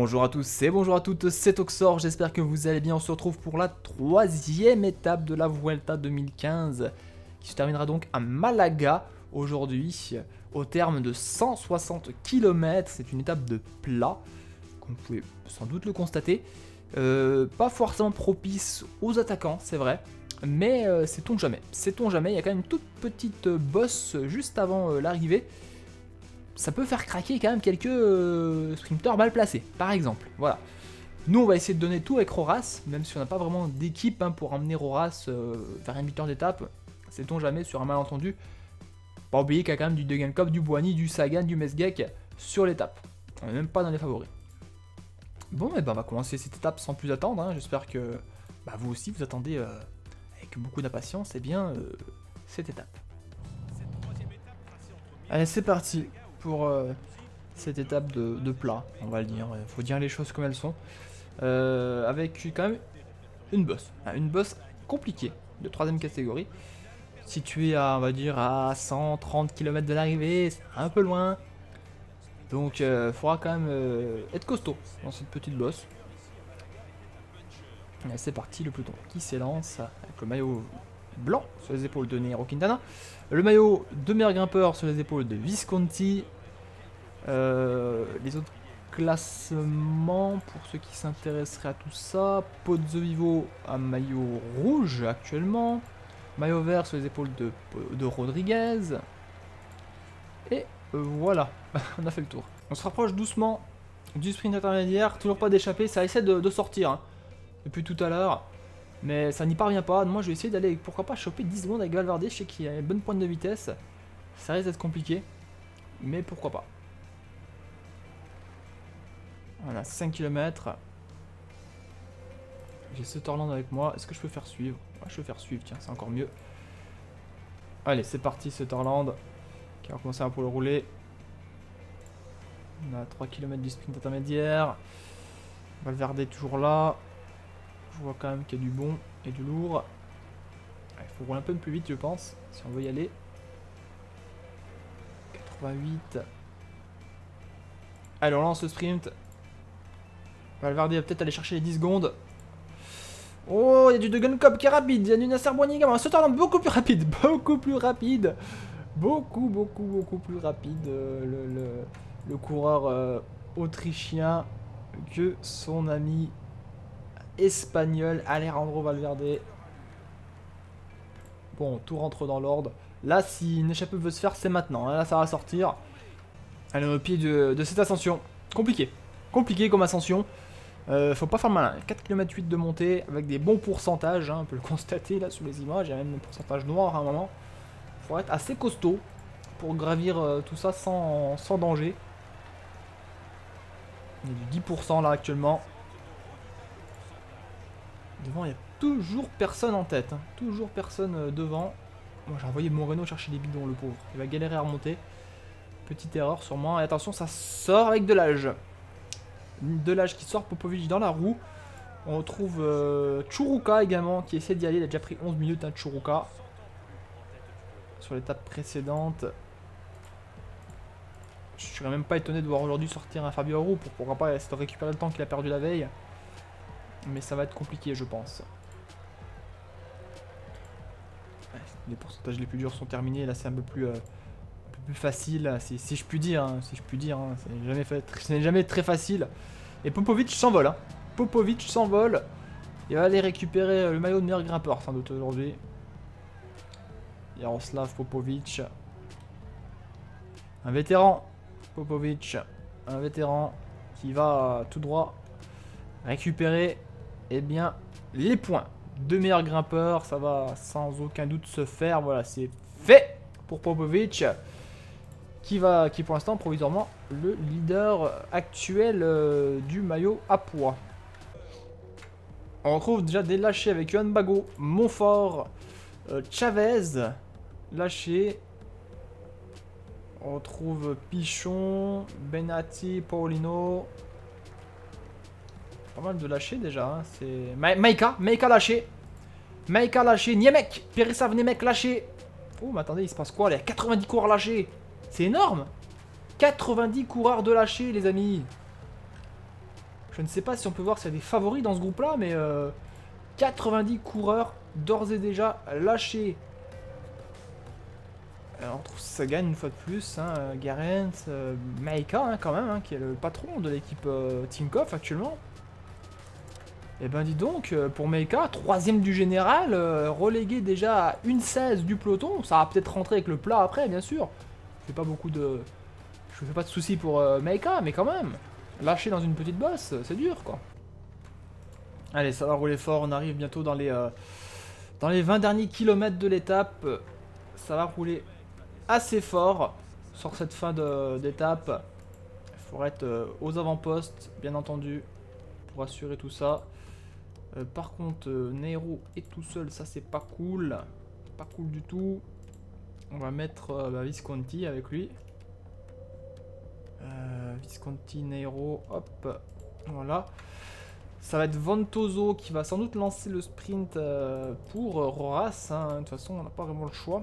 Bonjour à tous et bonjour à toutes, c'est Oxor, j'espère que vous allez bien. On se retrouve pour la troisième étape de la Vuelta 2015 qui se terminera donc à Malaga aujourd'hui au terme de 160 km. C'est une étape de plat, comme vous pouvez sans doute le constater. Pas forcément propice aux attaquants, c'est vrai, mais sait-on jamais. Sait-on jamais, il y a quand même une toute petite bosse juste avant l'arrivée. Ça peut faire craquer quand même quelques sprinteurs mal placés, par exemple. Voilà. Nous, on va essayer de donner tout avec Roras, même si on n'a pas vraiment d'équipe pour emmener Roras vers un buteur d'étape. Sait-on jamais sur un malentendu. Pas oublier qu'il y a quand même du Degenkolb, du Bouhanni, du Sagan, du Mesgek sur l'étape. On n'est même pas dans les favoris. Bon, et ben on va commencer cette étape sans plus attendre. Hein. J'espère que vous aussi vous attendez avec beaucoup d'impatience cette étape. Allez, c'est parti pour cette étape de plat, on va le dire. Il faut dire les choses comme elles sont. Avec quand même une bosse compliquée de 3ème catégorie. Située à, on va dire, à 130 km de l'arrivée, c'est un peu loin. Donc il faudra quand même être costaud dans cette petite bosse. Allez, c'est parti, le peloton qui s'élance avec le maillot blanc sur les épaules de Nairo Quintana. Le maillot de meilleur grimpeur sur les épaules de Visconti. Les autres classements, pour ceux qui s'intéresseraient à tout ça, Pozzovivo a maillot rouge actuellement, maillot vert sur les épaules de Rodriguez, et voilà, on a fait le tour. On se rapproche doucement du sprint intermédiaire, toujours pas d'échapper, ça essaie de sortir hein, depuis tout à l'heure, mais ça n'y parvient pas. Moi je vais essayer d'aller, pourquoi pas, choper 10 secondes avec Valverde, je sais qu'il a une bonne pointe de vitesse, ça risque d'être compliqué, mais pourquoi pas. Voilà, 5 km. J'ai Sutherland avec moi. Est-ce que je peux faire suivre? Ouais, je peux faire suivre, tiens, c'est encore mieux. Allez, c'est parti, Sutherland qui va commencer un peu le rouler. On a 3 km du sprint intermédiaire. Valverde est toujours là. Je vois quand même qu'il y a du bon et du lourd. Il faut rouler un peu plus vite, je pense, si on veut y aller. 88. Allez, on lance le sprint. Valverde va peut-être aller chercher les 10 secondes. Oh, il y a du Degenkolb qui est rapide. Il y a du Nasser Boigny également. Sutherland beaucoup plus rapide. Beaucoup plus rapide. Beaucoup plus rapide. Le coureur autrichien que son ami espagnol Alejandro Valverde. Bon, tout rentre dans l'ordre. Là, si une échappée veut se faire, c'est maintenant. Là, ça va sortir. Allez, au pied de cette ascension. Compliqué. Compliqué comme ascension. Faut pas faire le malin. 4 km 8 de montée avec des bons pourcentages, hein, on peut le constater là sur les images, il y a même un pourcentage noir à un moment. Faut être assez costaud pour gravir tout ça sans danger. Il y a du 10% là actuellement. Devant il y a toujours personne en tête, hein. Toujours personne devant. Moi j'ai envoyé Moreno chercher les bidons, le pauvre. Il va galérer à remonter. Petite erreur sûrement. Et attention, ça sort avec de l'âge. De l'âge qui sort, Popovic dans la roue. On retrouve Churuka également qui essaie d'y aller. Il a déjà pris 11 minutes, hein, Churuka. Sur l'étape précédente. Je serais même pas étonné de voir aujourd'hui sortir un Fabio Aru pour pourquoi pas essayer de récupérer le temps qu'il a perdu la veille. Mais ça va être compliqué, je pense. Les pourcentages les plus durs sont terminés. Là, c'est un peu plus facile, si je puis dire. Hein, si je puis dire, hein, c'est jamais très facile. Et Popovic s'envole. Hein. Popovic s'envole. Il va aller récupérer le maillot de meilleur grimpeur sans doute aujourd'hui. Jaroslav Popovic. Un vétéran. Popovic. Un vétéran qui va tout droit récupérer bien, les points de meilleur grimpeur. Ça va sans aucun doute se faire. Voilà, c'est fait pour Popovic. Qui pour l'instant provisoirement le leader actuel du maillot à poids. On retrouve déjà des lâchés avec Johan Bago, Montfort, Chavez, lâché. On retrouve Pichon, Benatti, Paulino. Pas mal de lâchés déjà. Hein. C'est Maïka lâché. Maïka lâché, Niemek, Perisav Niemek lâché. Oh mais attendez, il se passe quoi là? 90 coureurs lâchés. C'est énorme. 90 coureurs de lâcher, les amis. Je ne sais pas si on peut voir s'il y a des favoris dans ce groupe-là, mais 90 coureurs d'ores et déjà lâchés. Alors, on trouve que ça gagne une fois de plus. Hein, Garens, Maika, hein, quand même, hein, qui est le patron de l'équipe Tinkoff actuellement. Et ben dis donc, pour Maika, 3ème du général, relégué déjà à 1/16 du peloton. Ça va peut-être rentrer avec le plat après, bien sûr. Je fais pas beaucoup de... Je me fais pas de soucis pour Maika, mais quand même. Lâcher dans une petite bosse, c'est dur, quoi. Allez, ça va rouler fort. On arrive bientôt dans les 20 derniers kilomètres de l'étape. Ça va rouler assez fort sur cette fin d'étape. Il faudra être aux avant-postes, bien entendu, pour assurer tout ça. Par contre, Nero est tout seul, ça c'est pas cool. Pas cool du tout. On va mettre Visconti avec lui. Visconti, Nero, hop, voilà. Ça va être Ventoso qui va sans doute lancer le sprint pour Roras. Hein. De toute façon, on n'a pas vraiment le choix.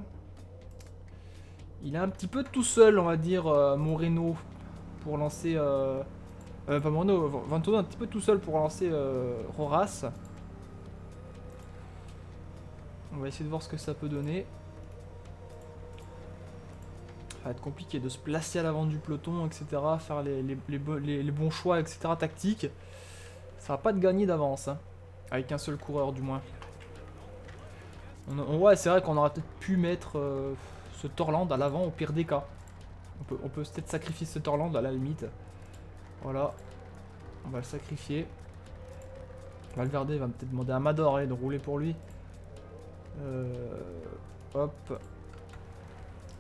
Il est un petit peu tout seul, on va dire, Moreno, pour lancer... pas Moreno, Ventoso un petit peu tout seul pour lancer Roras. On va essayer de voir ce que ça peut donner. Ça va être compliqué de se placer à l'avant du peloton, etc. Faire les bons choix, etc. tactiques. Ça va pas te gagner d'avance, hein, avec un seul coureur du moins. Ouais, c'est vrai qu'on aurait peut-être pu mettre ce Torland à l'avant au pire des cas. On peut peut-être sacrifier ce Torland à la limite. Voilà. On va le sacrifier. Valverde va peut-être demander à Amador de rouler pour lui. Hop.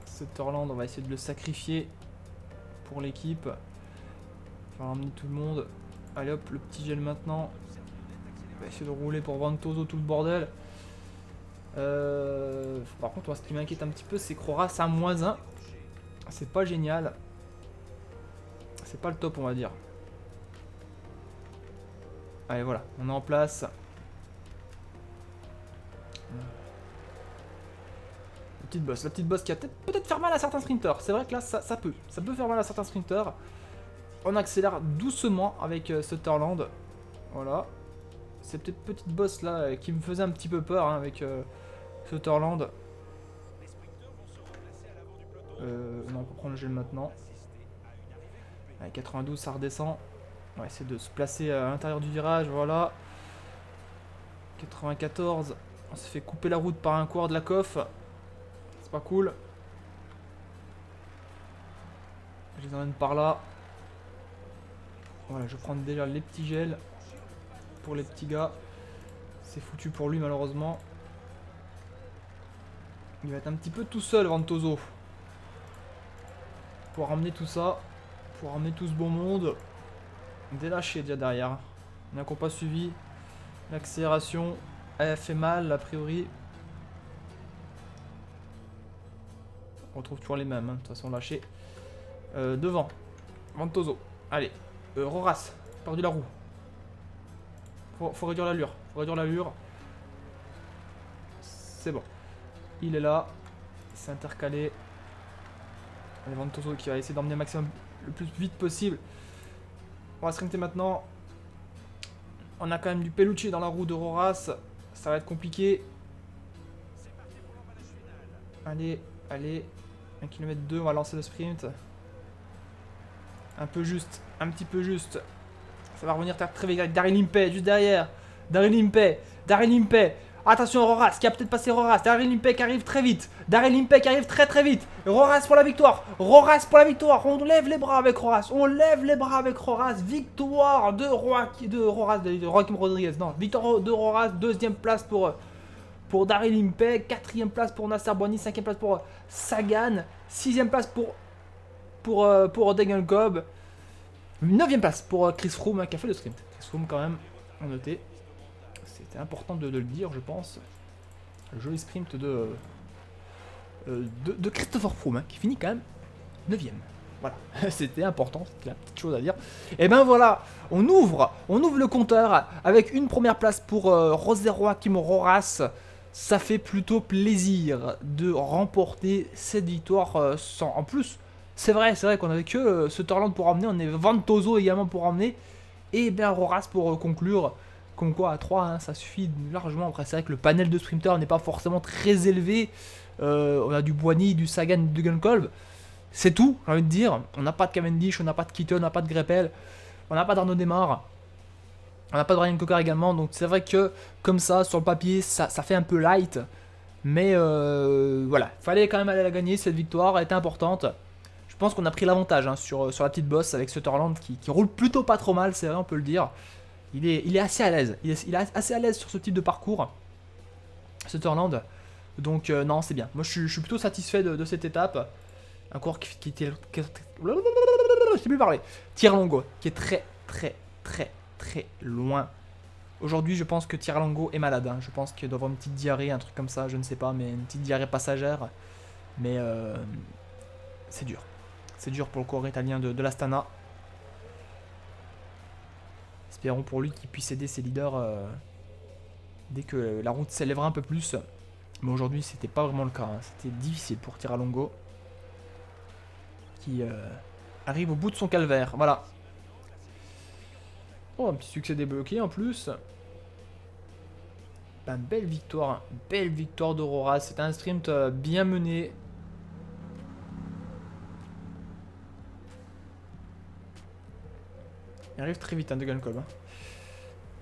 Ce Torland, on va essayer de le sacrifier pour l'équipe. On va emmener tout le monde. Allez hop, le petit gel maintenant. On va essayer de rouler pour Ventoso tout le bordel. Par contre, moi, ce qui m'inquiète un petit peu, c'est que Roras a -1. C'est pas génial. C'est pas le top, on va dire. Allez, voilà, on est en place. La petite bosse qui va peut-être faire mal à certains sprinters. C'est vrai que là, ça peut faire mal à certains sprinters. On accélère doucement avec ce Torland. Voilà. C'est peut-être petite bosse là qui me faisait un petit peu peur hein, avec ce Torland. Non, on peut prendre le gel maintenant. Allez, 92, ça redescend. On va essayer de se placer à l'intérieur du virage. Voilà. 94. On s'est fait couper la route par un coureur de la COF. C'est pas cool. Je les emmène par là. Voilà, je prends déjà les petits gels pour les petits gars. C'est foutu pour lui malheureusement. Il va être un petit peu tout seul Ventoso. Pour ramener tout ça. Pour ramener tout ce beau monde. Délâché déjà derrière. On n'a pas suivi. L'accélération. Elle fait mal a priori. On retrouve toujours les mêmes, hein, de toute façon lâché. Devant. Ventoso. Allez. Roras. Perdu la roue. Faut réduire l'allure. C'est bon. Il est là. Il s'est intercalé. Allez, Ventoso qui va essayer d'emmener un maximum le plus vite possible. On va sprinter maintenant. On a quand même du Pelucci dans la roue de Roras. Ça va être compliqué. Allez, allez. 1 km 2, on va lancer le sprint. Un peu juste, un petit peu juste. Ça va revenir très vite avec Daryl Impey juste derrière. Daryl Impey. Attention Roras qui a peut-être passé Roras. Daryl Impey qui arrive très vite. Très vite. Roras pour la victoire. On lève les bras avec Roras. Victoire de Joaquim Rodriguez. Non, victoire de Roras. 2ème place pour Daryl Impey. 4ème place pour Nasser Boigny. 5ème place pour Sagan. 6ème place pour Degenkolb. 9ème place pour Chris Froome qui a fait le sprint. Chris Froome quand même, à noter. C'était important de le dire, je pense. Le joli sprint de Christopher Froome, hein, qui finit quand même 9ème. Voilà, c'était important, c'était la petite chose à dire. Et ben voilà, on ouvre le compteur avec une première place pour José Joaquim Roras. Ça fait plutôt plaisir de remporter cette victoire sans... En plus, c'est vrai qu'on avait que ce Torland pour emmener, on est Ventoso également pour emmener. Et bien Roras pour conclure, comme quoi à 3, hein, ça suffit largement. Après c'est vrai que le panel de sprinters n'est pas forcément très élevé. On a du Boigny, du Sagan, du Gunkolb. C'est tout, j'ai envie de dire. On n'a pas de Cavendish, on n'a pas de Keaton, on n'a pas de Greppel, on n'a pas d'Arnaud Démarre, on n'a pas de Ryan Coker également. Donc c'est vrai que comme ça, sur le papier, ça fait un peu light. Mais voilà, fallait quand même aller la gagner, cette victoire, elle était importante. Je pense qu'on a pris l'avantage hein, sur la petite bosse avec Sutherland qui roule plutôt pas trop mal, c'est vrai, on peut le dire. Il est assez à l'aise, il est assez à l'aise sur ce type de parcours, Sutherland. Donc non, c'est bien. Moi je suis plutôt satisfait de cette étape. Un coureur qui était... Je sais plus parler. Tiralongo, qui est très loin. Aujourd'hui, je pense que Tiralongo est malade. Hein. Je pense qu'il doit avoir une petite diarrhée, un truc comme ça, je ne sais pas, mais une petite diarrhée passagère. Mais c'est dur. C'est dur pour le coureur italien de l'Astana. Espérons pour lui qu'il puisse aider ses leaders dès que la route s'élèvera un peu plus. Mais aujourd'hui, c'était pas vraiment le cas. Hein. C'était difficile pour Tiralongo. Qui arrive au bout de son calvaire. Voilà. Oh, un petit succès débloqué en plus. Ben, belle victoire d'Aurora. C'était un sprint bien mené. Il arrive très vite, hein, de Gunkolb. Hein.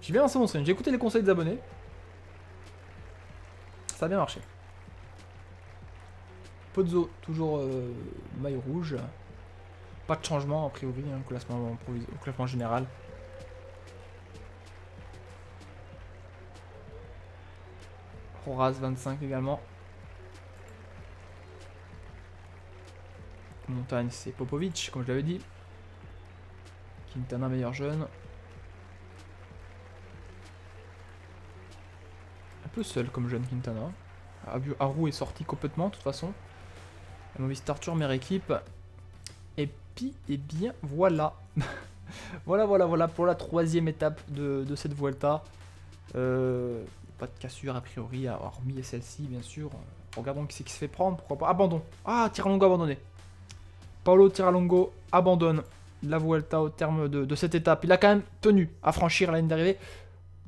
J'ai bien lancé mon stream. J'ai écouté les conseils des abonnés. Ça a bien marché. Pozzo, toujours maillot rouge. Pas de changement a priori, hein, au classement général. Horace 25 également. Montagne c'est Popovic, comme je l'avais dit. Quintana meilleur jeune. Un peu seul comme jeune Quintana. Haru est sorti complètement de toute façon. Movistar Arthur, meilleure équipe. Et puis, eh bien, voilà. voilà pour la troisième étape de cette Vuelta. Pas de cassure a priori, hormis celle-ci, bien sûr. Regardons qui c'est qui se fait prendre, pourquoi pas. Abandon. Ah, Tiralongo abandonné. Paolo Tiralongo abandonne la Vuelta au terme de cette étape. Il a quand même tenu à franchir la ligne d'arrivée.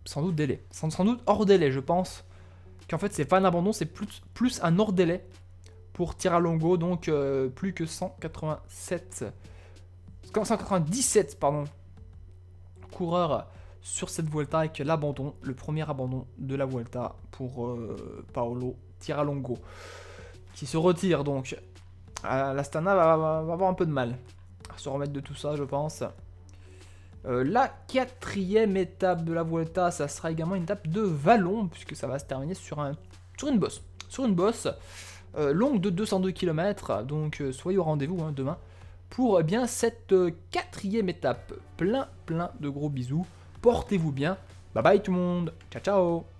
Sans doute délai. Sans doute hors délai, je pense. Qu'en fait, c'est pas un abandon, c'est plus un hors délai pour Tiralongo. Donc, plus que 197 pardon, coureurs sur cette Vuelta avec l'abandon, le premier abandon de la Vuelta pour Paolo Tiralongo qui se retire donc. L'Astana va avoir un peu de mal à se remettre de tout ça, je pense. La quatrième étape de la Vuelta, ça sera également une étape de vallon puisque ça va se terminer sur une bosse. Sur une bosse longue de 202 km, donc soyez au rendez-vous hein, demain pour bien cette quatrième étape. Plein de gros bisous. Portez-vous bien. Bye bye tout le monde. Ciao ciao.